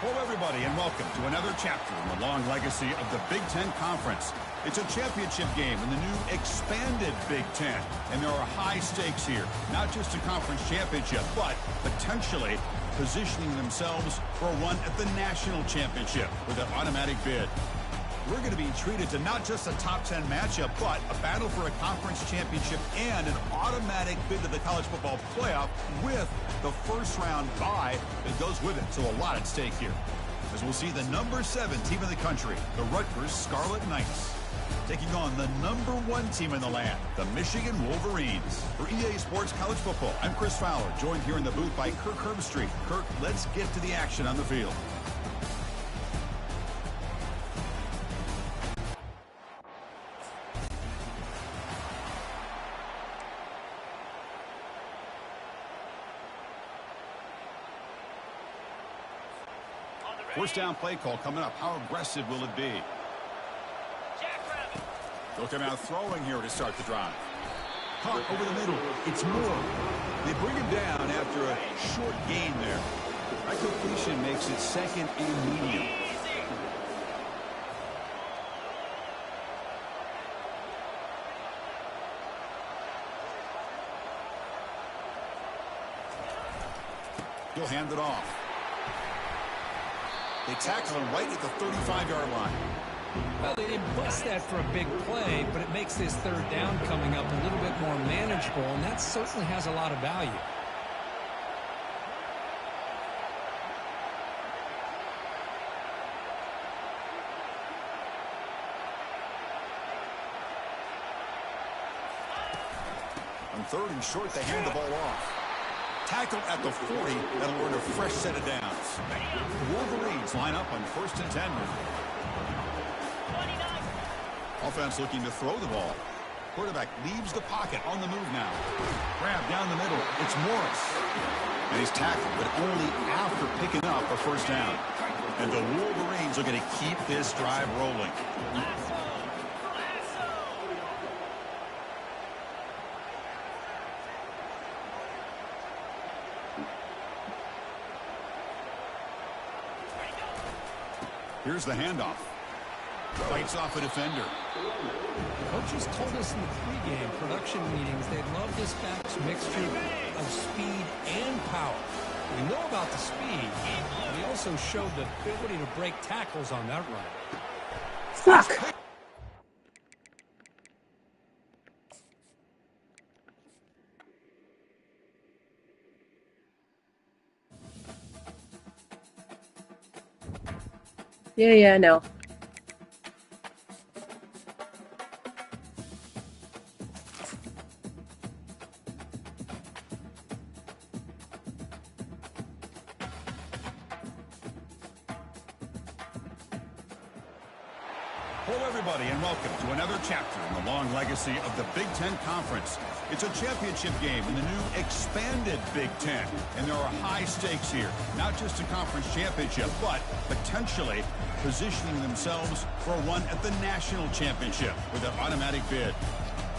Hello, everybody, and welcome to another chapter in the long legacy of the Big Ten Conference. It's a championship game in the new expanded Big Ten, and there are high stakes here. Not just a conference championship, but potentially positioning themselves for a run at the national championship with an automatic bid. We're going to be treated to not just a top 10 matchup, but a battle for a conference championship and an automatic bid to the college football playoff with the first round bye that goes with it. So a lot at stake here. As we'll see the number 7 team in the country, the Rutgers Scarlet Knights, taking on the number 1 team in the land, the Michigan Wolverines. For EA Sports College Football, I'm Chris Fowler, joined here in the booth by Kirk Herbstreit. Kirk, let's get to the action on the field. First down play call coming up. How aggressive will it be? Looking out throwing here to start the drive. Caught over the middle. It's Moore. They bring him down after a short gain there. That completion makes it second and medium. He'll hand it off. They tackle him right at the 35-yard line. Well, they didn't bust that for a big play, but it makes this third down coming up a little bit more manageable, and that certainly has a lot of value. On third and short, they hand the ball off. Tackled at the 40, that'll earn a fresh set of downs. The Wolverines line up on 1st and 10. Offense looking to throw the ball. Quarterback leaves the pocket on the move now. Grab down the middle. It's Morris. And he's tackled, but only after picking up a first down. And the Wolverines are going to keep this drive rolling. Here's the handoff. Fights off a defender. Coaches told us in the pregame production meetings they'd love this back's mixture of speed and power. We know about the speed, but he also showed the ability to break tackles on that run. Fuck! Yeah, no. Hello, everybody, and welcome to another chapter in the long legacy of the Big Ten Conference. It's a championship game in the new expanded Big Ten, and there are high stakes here. Not just a conference championship, but potentially positioning themselves for a run at the national championship with an automatic bid.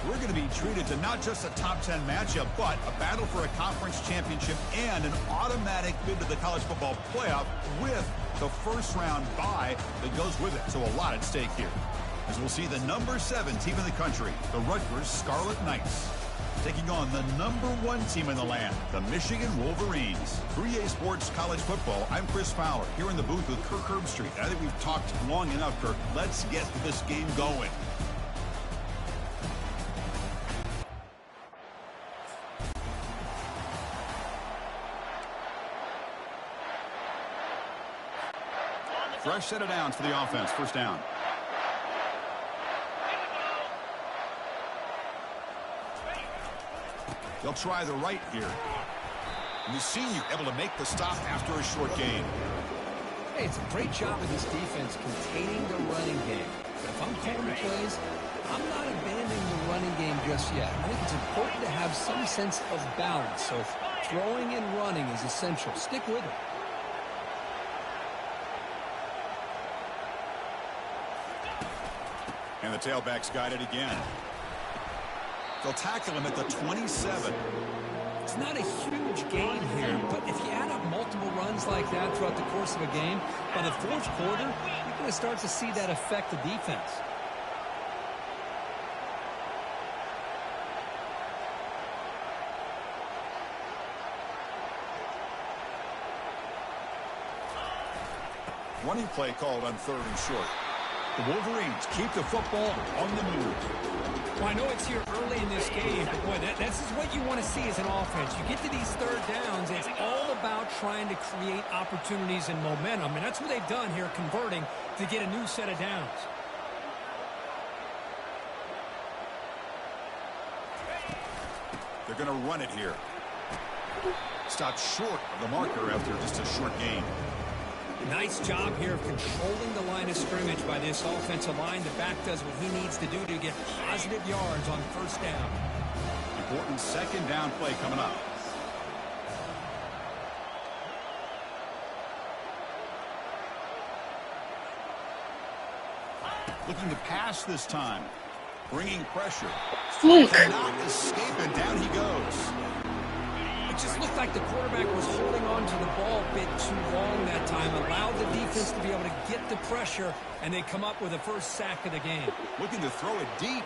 We're going to be treated to not just a top 10 matchup, but a battle for a conference championship and an automatic bid to the college football playoff with the first round bye that goes with it. So a lot at stake here. As we'll see the number 7 team in the country, the Rutgers Scarlet Knights, taking on the number 1 team in the land, the Michigan Wolverines. For EA Sports College Football, I'm Chris Fowler, here in the booth with Kirk Herbstreit. I think we've talked long enough, Kirk. Let's get this game going. Fresh set of downs for the offense. First down. They'll try the right here. And we've seen you able to make the stop after a short gain. Hey, it's a great job of this defense containing the running game. But if I'm calling the plays, I'm not abandoning the running game just yet. I think it's important to have some sense of balance. So throwing and running is essential. Stick with it. And the tailback's got it again. They'll tackle him at the 27. It's not a huge gain here, but if you add up multiple runs like that throughout the course of a game, by the fourth quarter, you're going to start to see that affect the defense. Running play called on 3rd and short. The Wolverines keep the football on the move. Well, I know it's here early in this game, but boy, this is what you want to see as an offense. You get to these third downs, it's all about trying to create opportunities and momentum, and that's what they've done here, converting to get a new set of downs. They're going to run it here. Stopped short of the marker after just a short gain. Nice job here of controlling the line of scrimmage by this offensive line. The back does what he needs to do to get positive yards on first down. Important second down play coming up. Looking to pass this time. Bringing pressure. Fluke. Not escaping. Down he goes. It just looked like the quarterback was holding on to the ball a bit too long that time, allowed the defense to be able to get the pressure, and they come up with the first sack of the game. Looking to throw it deep.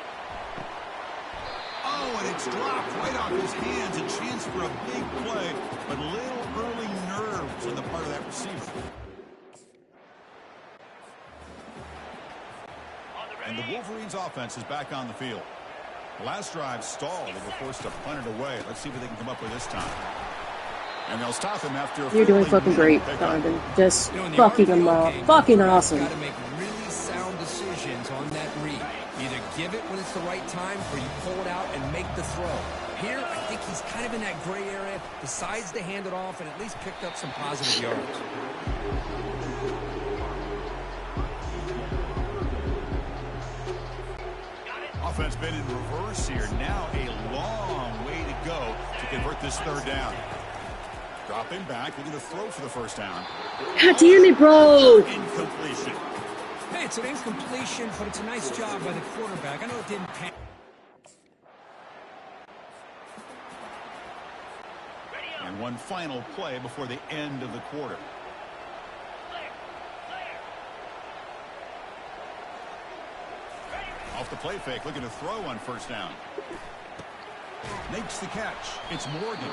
Oh, and it's dropped right off his hands. A chance for a big play, but little early nerves on the part of that receiver. And the Wolverines offense is back on the field. Last drive stalled. They were forced to punt it away. Let's see what they can come up with this time. And they'll stop him after a You're doing fucking great, Donovan. Just fucking them off. Fucking awesome. Got to make really sound decisions on that read. Either give it when it's the right time, or you pull it out and make the throw. Here, I think he's kind of in that gray area, decides to hand it off, and at least picked up some positive yards. Offense been in reverse here. Now a long way to go to convert this third down. Dropping back, looking to throw for the first down. God damn it, bro! Incompletion. Hey, it's an incompletion, but it's a nice job by the quarterback. I know it didn't pan. And one final play before the end of the quarter. Off the play fake, looking to throw on first down. Makes the catch. It's Morgan.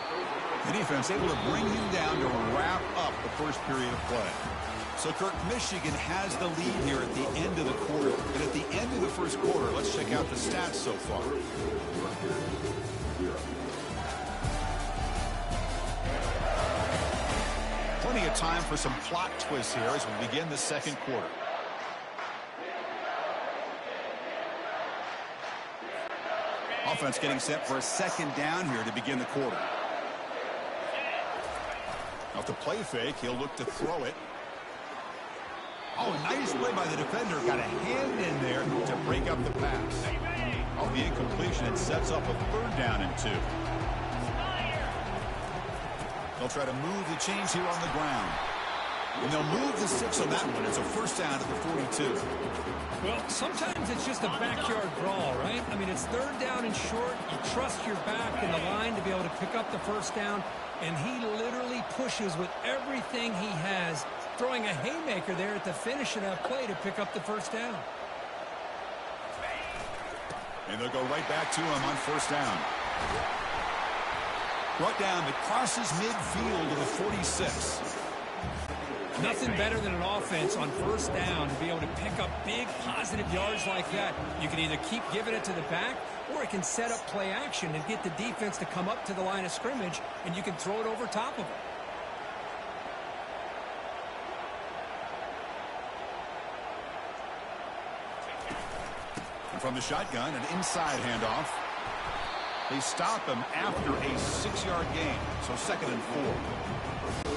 The defense able to bring him down to wrap up the first period of play. So, Kirk, Michigan has the lead here at the end of the quarter. And at the end of the first quarter, let's check out the stats so far. Plenty of time for some plot twists here as we begin the second quarter. Offense getting set for a second down here to begin the quarter. Off the play fake, he'll look to throw it. Oh, nice play by the defender. Got a hand in there to break up the pass. Off the incompletion, it sets up a third down and 2. They'll try to move the chains here on the ground. And they'll move the 6 on that one. It's a first down at the 42. Well, sometimes it's just a backyard brawl, right? I mean, it's third down and short. You trust your back in the line to be able to pick up the first down. And he literally pushes with everything he has, throwing a haymaker there at the finish of that play to pick up the first down. And they'll go right back to him on first down. Brought down that crosses midfield to the 46. Nothing better than an offense on first down to be able to pick up big positive yards like that. You can either keep giving it to the back, or it can set up play action and get the defense to come up to the line of scrimmage, and you can throw it over top of it. And from the shotgun, an inside handoff. They stop him after a 6-yard gain, so 2nd and 4.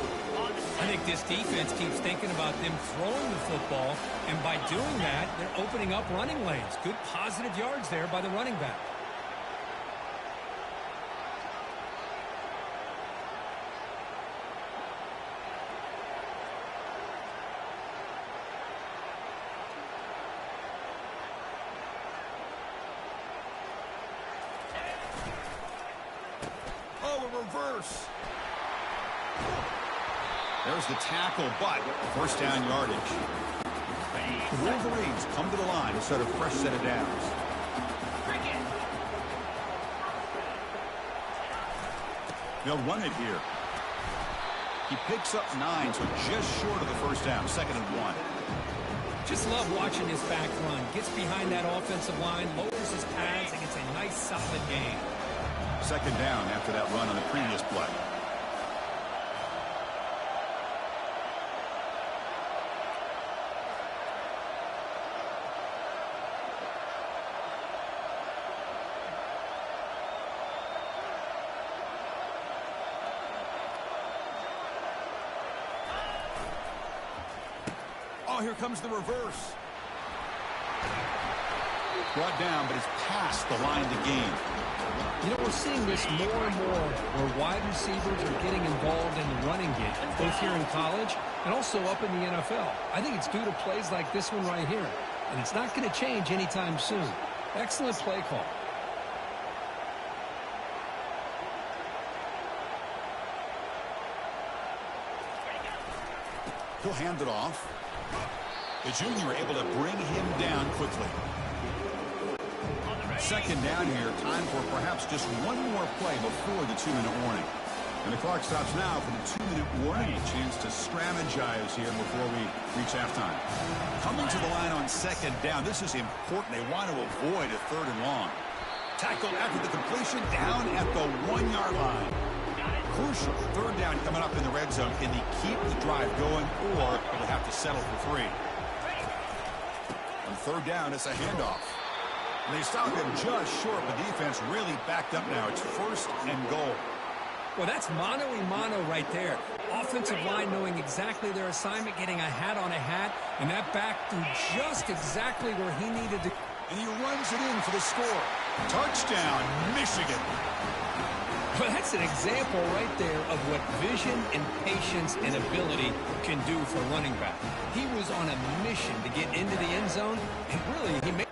I think this defense keeps thinking about them throwing the football, and by doing that, they're opening up running lanes. Good positive yards there by the running back. Oh, a reverse. There's the tackle, but first down yardage. The Wolverines come to the line to set a fresh set of downs. They'll run it here. He picks up 9, so just short of the first down, 2nd and 1. Just love watching this back run. Gets behind that offensive line, lowers his pads, and gets a nice solid gain. 2nd down after that run on the previous play. Oh, here comes the reverse. Brought down, but it's past the line to gain. You know, we're seeing this more and more where wide receivers are getting involved in the running game, both here in college and also up in the NFL. I think it's due to plays like this one right here, and it's not going to change anytime soon. Excellent play call. He'll hand it off. The junior able to bring him down quickly. 2nd down here. Time for perhaps just one more play before the 2-minute warning. And the clock stops now for the 2-minute warning. A chance to strategize here before we reach halftime. Coming to the line on 2nd down. This is important. They want to avoid a 3rd and long. Tackled after the completion down at the 1-yard line. Crucial 3rd down coming up in the red zone. Can they keep the drive going, or they'll have to settle for 3? On 3rd down, it's a handoff. And they stop him just short. The defense really backed up now. It's 1st and goal. Well, that's mano-a-mano right there. Offensive line knowing exactly their assignment, getting a hat on a hat, and that back threw just exactly where he needed to. And he runs it in for the score. Touchdown, Michigan. Well, that's an example right there of what vision and patience and ability can do for running back. He was on a mission to get into the end zone, and really, he made.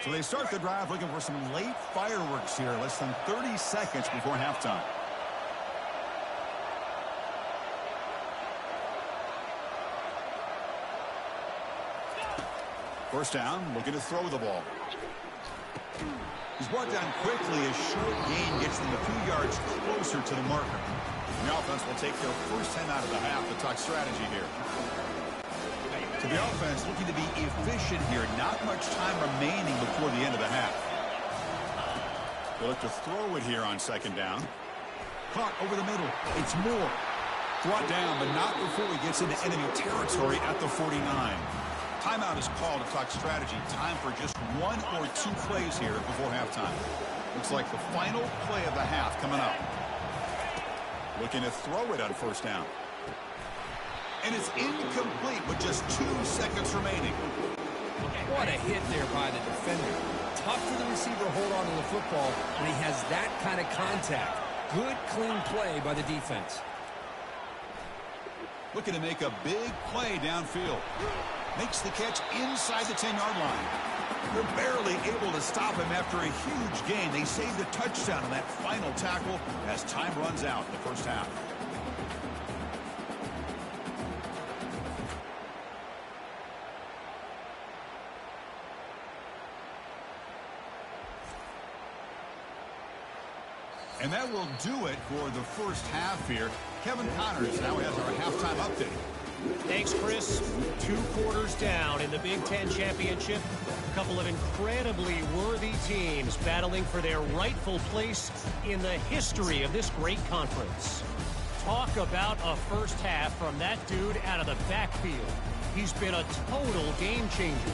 So they start the drive looking for some late fireworks here. Less than 30 seconds before halftime. First down, looking to throw the ball. He's brought down quickly. A short gain gets them a few yards closer to the marker. The offense will take their first 10 out of the half to talk strategy here. To the offense, looking to be efficient here. Not much time remaining before the end of the half. They'll look to throw it here on 2nd down. Caught over the middle. It's Moore. Brought down, but not before he gets into enemy territory at the 49. Timeout is called to talk strategy. Time for just 1 or 2 plays here before halftime. Looks like the final play of the half coming up. Looking to throw it on 1st down. And it's incomplete with just 2 seconds remaining. What a hit there by the defender. Tough for the receiver to hold on to the football when he has that kind of contact. Good, clean play by the defense. Looking to make a big play downfield. Makes the catch inside the 10-yard line. They're barely able to stop him after a huge gain. They saved a touchdown on that final tackle as time runs out in the first half. And that will do it for the first half here. Kevin Connors now has our halftime update. Thanks, Chris. 2 quarters down in the Big Ten Championship. A couple of incredibly worthy teams battling for their rightful place in the history of this great conference. Talk about a first half from that dude out of the backfield. He's been a total game changer.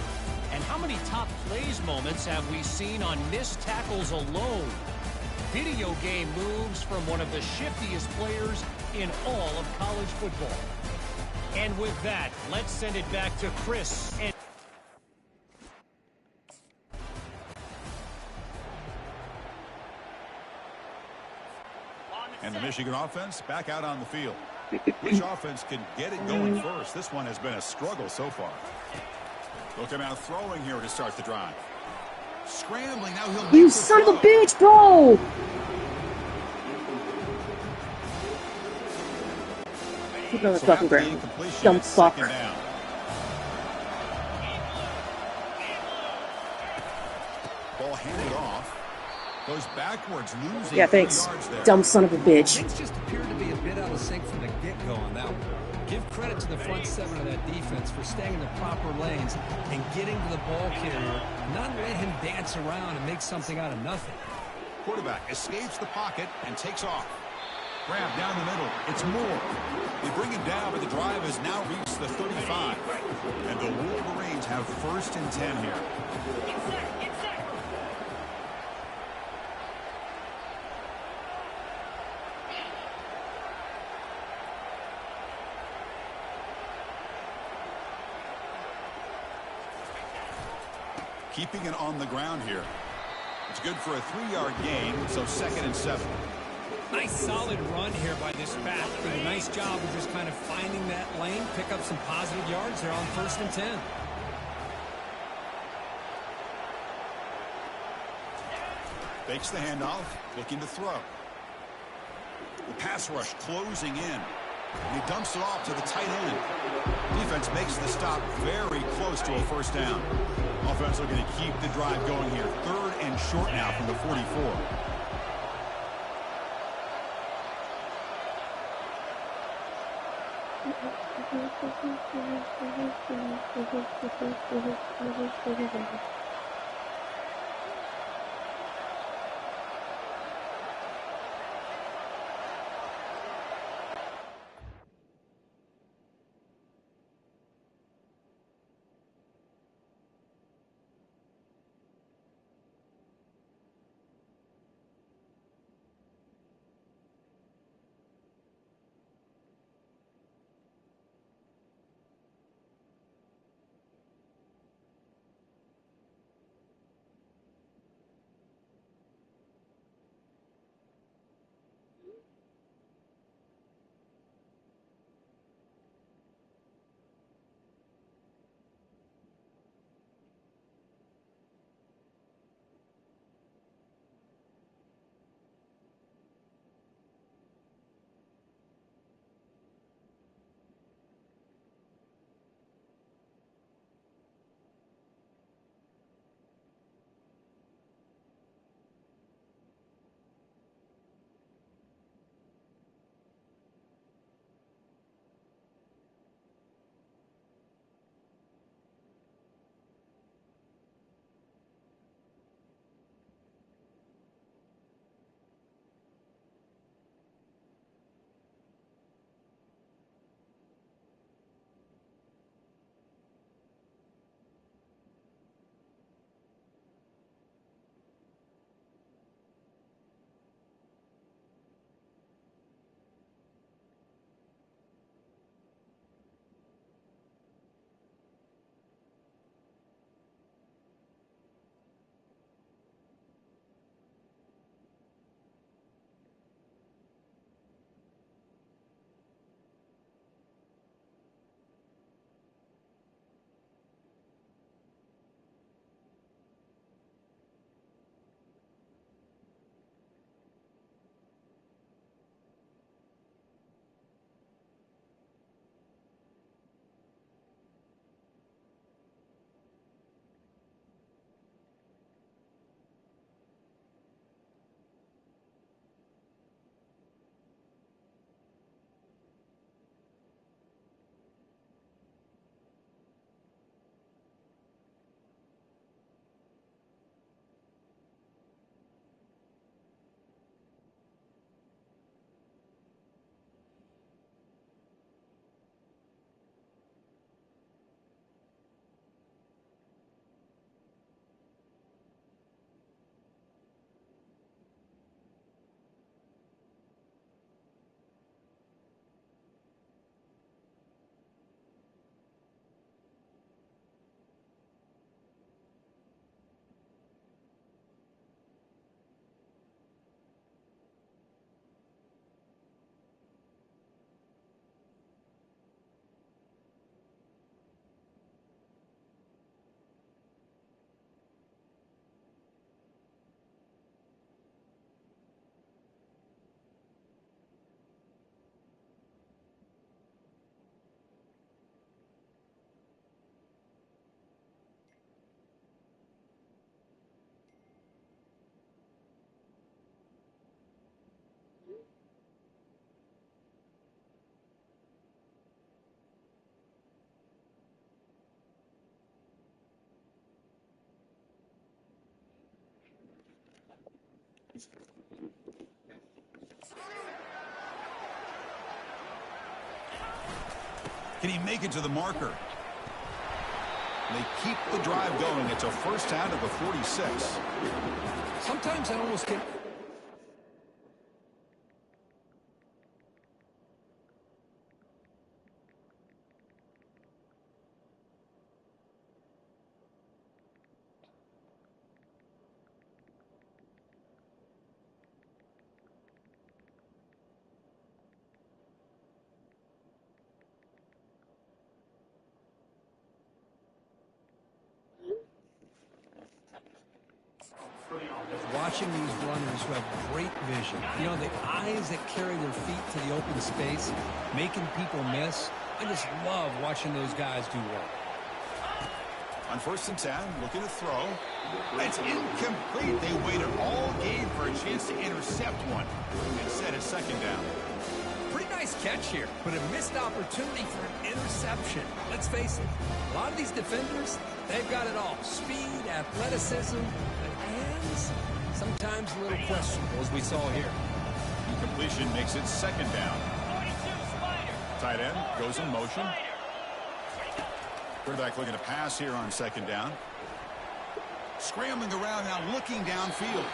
And how many top plays moments have we seen on missed tackles alone? video game moves from one of the shiftiest players in all of college football. And with that, let's send it back to Chris. And the Michigan offense back out on the field. Which offense can get it going first? This one has been a struggle so far. Looking out throwing here to start the drive. Scrambling, now he'll... You son of a bitch, bro! Keep it on the fucking ground. Dumb fucker. Ball handed off. Goes backwards, losing yeah, thanks. yards there. Dumb son of a bitch. Things just appeared to be a bit out of sync from the get-go on that one. Give credit to the front seven of that defense for staying in the proper lanes and getting to the ball carrier, not let him dance around and make something out of nothing. Quarterback escapes the pocket and takes off. Grab down the middle. It's Moore. They bring him down, but the drive has now reached the 35. And the Wolverines have 1st and 10 here. Keeping it on the ground here. It's good for a 3-yard gain, so 2nd and 7. Nice solid run here by this back. Did a nice job of just kind of finding that lane, pick up some positive yards. They're on 1st and 10. Fakes the handoff, looking to throw. The pass rush closing in. And he dumps it off to the tight end. Defense makes the stop very close to a 1st down. Offense looking to keep the drive going here. 3rd and short now from the 44. Can he make it to the marker? They keep the drive going. It's a first down at the 46. Sometimes I almost get... Watching these runners who have great vision, you know, the eyes that carry their feet to the open space, making people miss. I just love watching those guys do work. On 1st and 10, looking to throw. It's incomplete. They waited all game for a chance to intercept one. Instead, a second down. Pretty nice catch here, but a missed opportunity for an interception. Let's face it, a lot of these defenders, they've got it all. Speed, athleticism, but hands, sometimes a little questionable, as we saw here. Incompletion makes it second down. Tight end goes in motion. Quarterback looking to pass here on second down. Scrambling around now, looking downfield.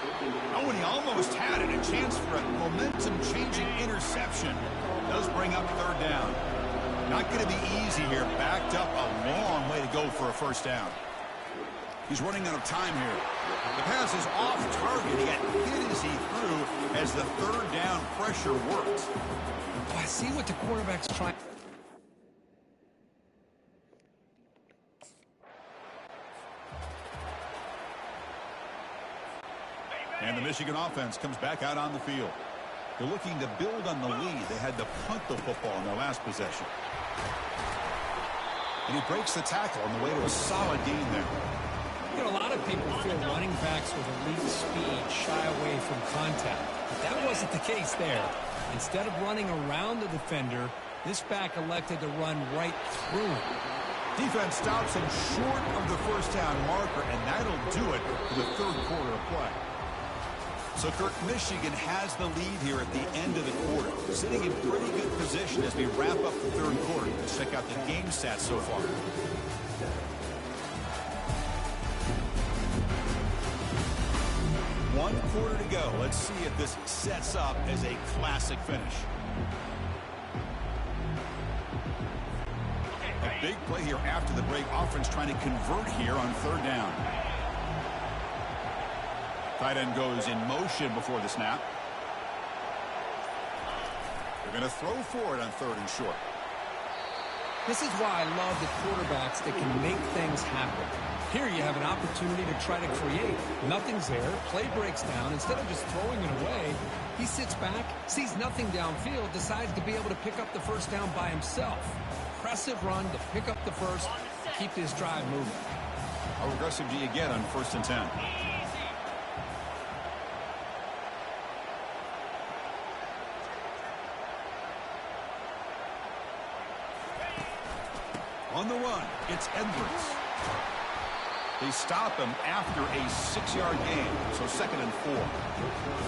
Oh, and he almost had it. A chance for a momentum-changing interception. Does bring up third down. Not going to be easy here. Backed up a long way to go for a first down. He's running out of time here. The pass is off target. He got hit as he threw as the third down pressure worked. Oh, I see what the quarterback's trying. And the Michigan offense comes back out on the field. They're looking to build on the lead. They had to punt the football in their last possession. And he breaks the tackle on the way to a solid gain there. You know, a lot of people feel running backs with elite speed shy away from contact. But that wasn't the case there. Instead of running around the defender, this back elected to run right through him. Defense stops him short of the first down marker, and that'll do it for the third quarter of play. So, Kirk, Michigan has the lead here at the end of the quarter. Sitting in pretty good position as we wrap up the third quarter. Let's check out the game stats so far. One quarter to go. Let's see if this sets up as a classic finish. A big play here after the break. Offense trying to convert here on third down. Tight end goes in motion before the snap. They're going to throw for it on third and short. This is why I love the quarterbacks that can make things happen. Here you have an opportunity to try to create. Nothing's there. Play breaks down. Instead of just throwing it away, he sits back, sees nothing downfield, decides to be able to pick up the first down by himself. Impressive run to pick up the first, to keep this drive moving. How aggressive do you get on 1st and 10? On the run, it's Edwards. They stop him after a 6-yard gain, so 2nd and 4.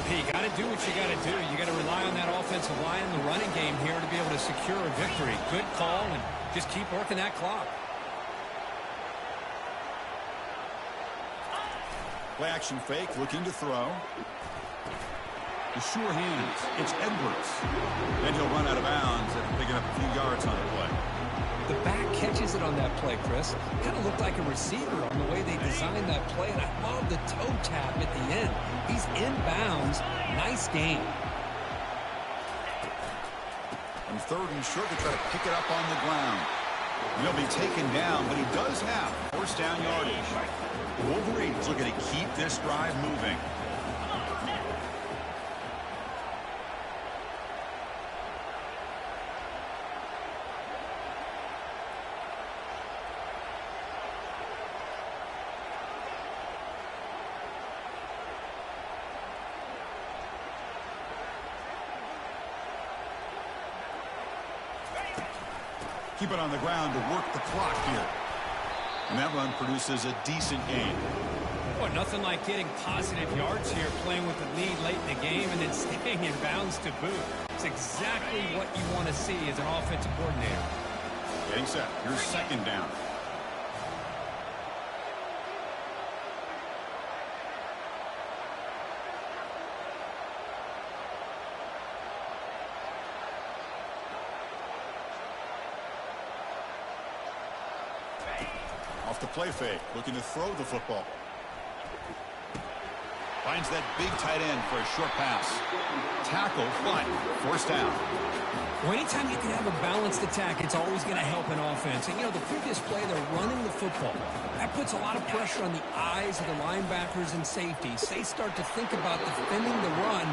Hey, you got to do what you got to do. You got to rely on that offensive line, the running game here to be able to secure a victory. Good call, and just keep working that clock. Play action fake, looking to throw. The sure hands, it's Edwards. Then he'll run out of bounds after picking up a few yards on the play. The back catches it on that play, Chris. Kind of looked like a receiver on the way they designed that play, and I love the toe tap at the end. He's inbounds. Nice game. On third and short, to try to pick it up on the ground. He'll be taken down, but he does have first down yardage. The Wolverines looking to keep this drive moving. Keep it on the ground to work the clock here. And that run produces a decent gain. Well, nothing like getting positive yards here, playing with the lead late in the game and then staying in bounds to boot. It's exactly what you want to see as an offensive coordinator. Getting set. Here's second down. Off the play fake, looking to throw the football. Finds that big tight end for a short pass. Tackle, flat, forced down. Well, anytime you can have a balanced attack, it's always going to help an offense. And, you know, the previous play, they're running the football. That puts a lot of pressure on the eyes of the linebackers and safeties. They start to think about defending the run,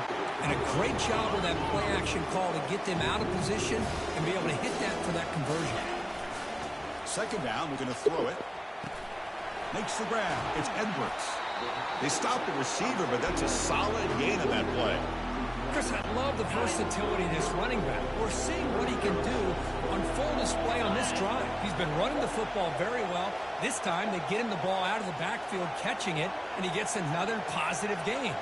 and a great job with that play-action call to get them out of position and be able to hit that for that conversion. Second down, we're going to throw it. Makes the grab. It's Edwards. They stopped the receiver, but that's a solid gain on that play. Chris, I love the versatility of this running back. We're seeing what he can do on full display on this drive. He's been running the football very well. This time, they get him the ball out of the backfield, catching it, and he gets another positive gain.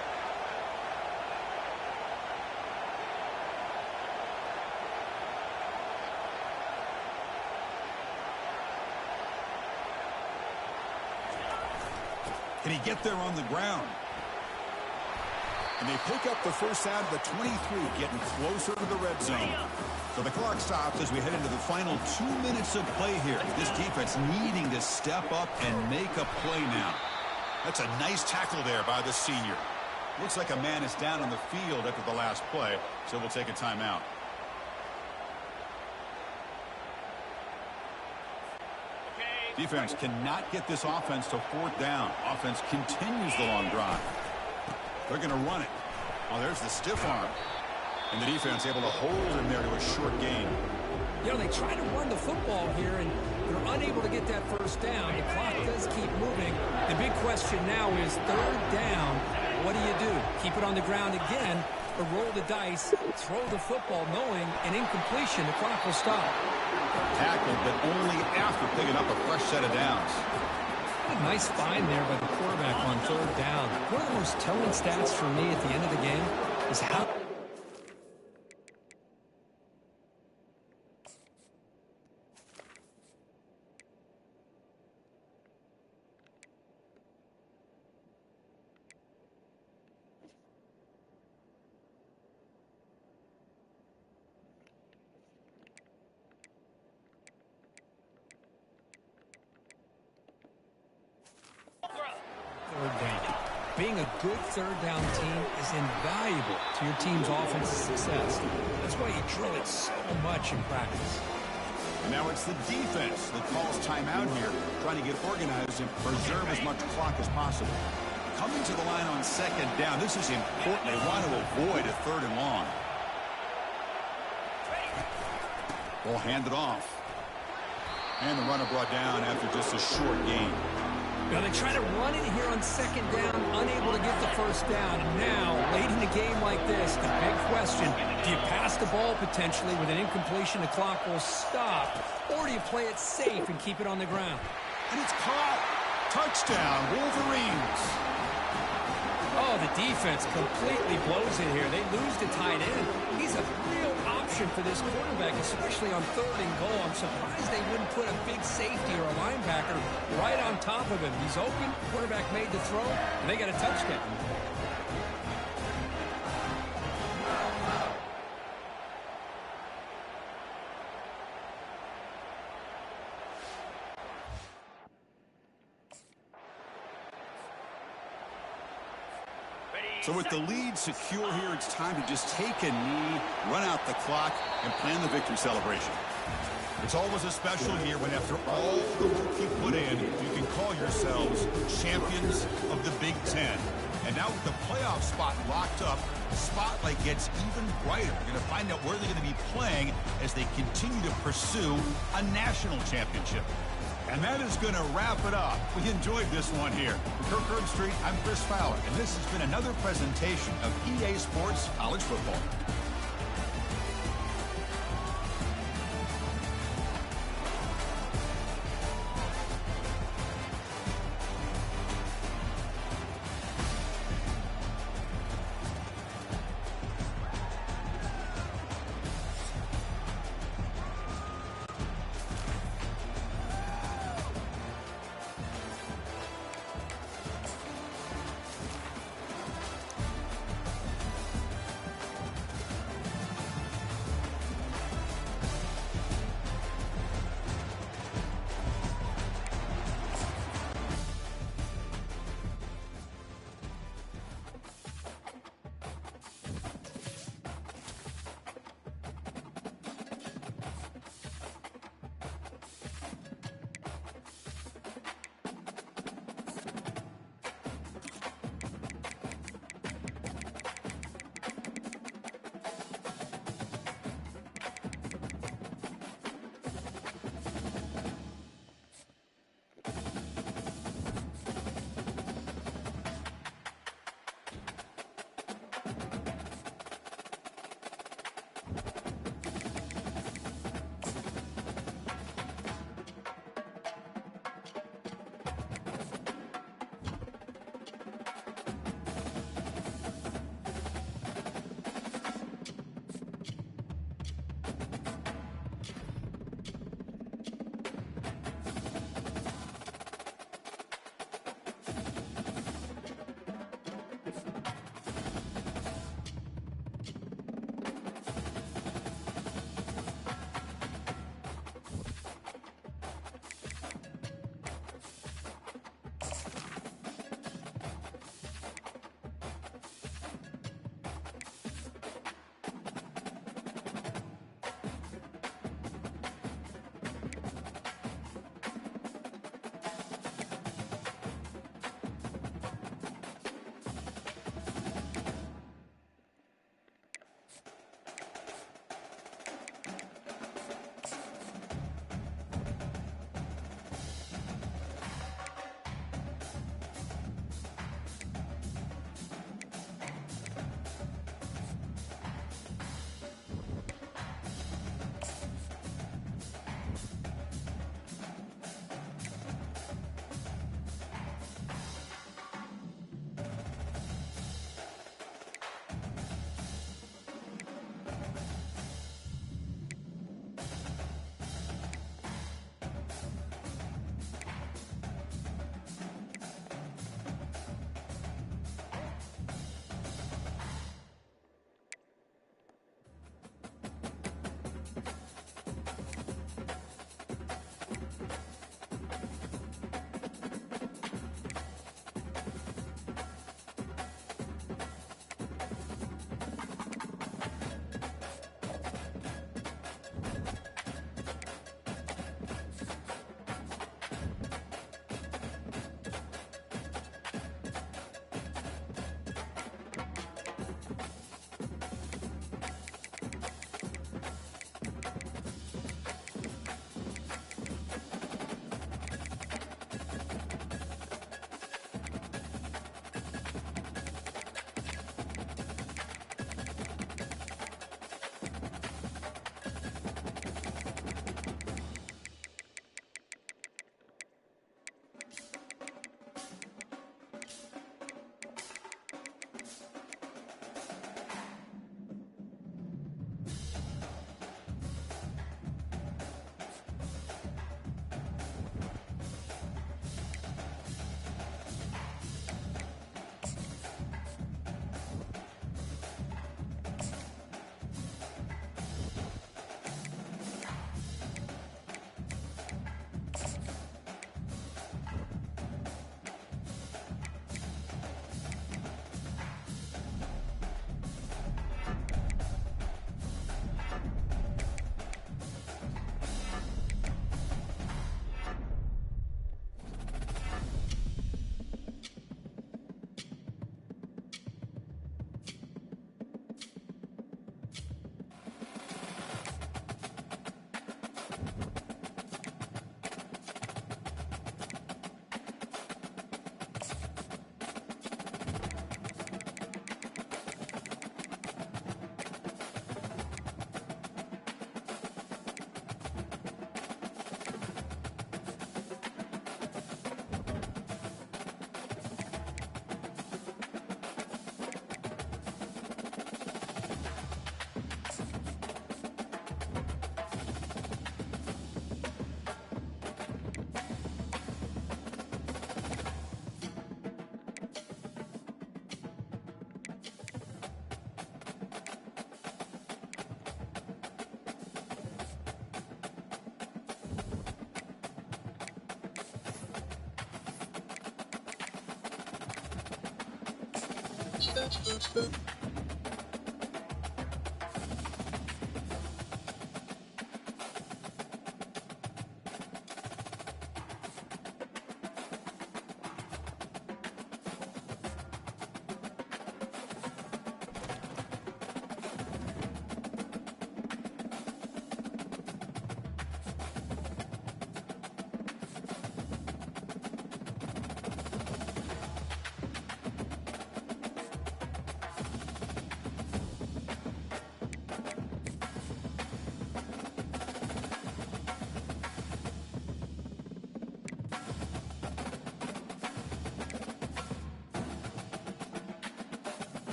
Can he get there on the ground? And they pick up the first out of the 23, getting closer to the red zone. So the clock stops as we head into the final 2 minutes of play here. This defense needing to step up and make a play now. That's a nice tackle there by the senior. Looks like a man is down on the field after the last play, so we'll take a timeout. Defense cannot get this offense to fourth down. Offense continues the long drive. They're going to run it. Oh, there's the stiff arm. And the defense able to hold him there to a short gain. You know, they try to run the football here, and they're unable to get that first down. The clock does keep moving. The big question now is third down. What do? Keep it on the ground again, or roll the dice, throw the football, knowing an incompletion, the clock will stop. Tackled, but only after picking up a fresh set of downs. A nice find there by the quarterback on third down. One of the most telling stats for me at the end of the game is how... Third down. Being a good third down team is invaluable to your team's offensive success. That's why you drill it so much in practice. And now it's the defense that calls timeout here, trying to get organized and preserve as much clock as possible. Coming to the line on second down, this is important. They want to avoid a third and long. Ball handed off. And the runner brought down after just a short gain. Now they try to run it here on second down, unable to get the first down. And now, late in a game like this, the big question, do you pass the ball potentially with an incompletion, the clock will stop, or do you play it safe and keep it on the ground? And it's caught. Touchdown, Wolverines. Oh, the defense completely blows it here. They lose the tight end. He's a real option for this quarterback, especially on third and goal. I'm surprised they wouldn't put a big safety or a linebacker right on top of him. He's open, quarterback made the throw, and they got a touchdown. So with the lead secure here, it's time to just take a knee, run out the clock, and plan the victory celebration. It's always a special year when after all the work you put in, you can call yourselves champions of the Big Ten. And now with the playoff spot locked up, the spotlight gets even brighter. We're going to find out where they're going to be playing as they continue to pursue a national championship. And that is going to wrap it up. We enjoyed this one here. For Kirk Herbstreit, I'm Chris Fowler, and this has been another presentation of EA Sports College Football.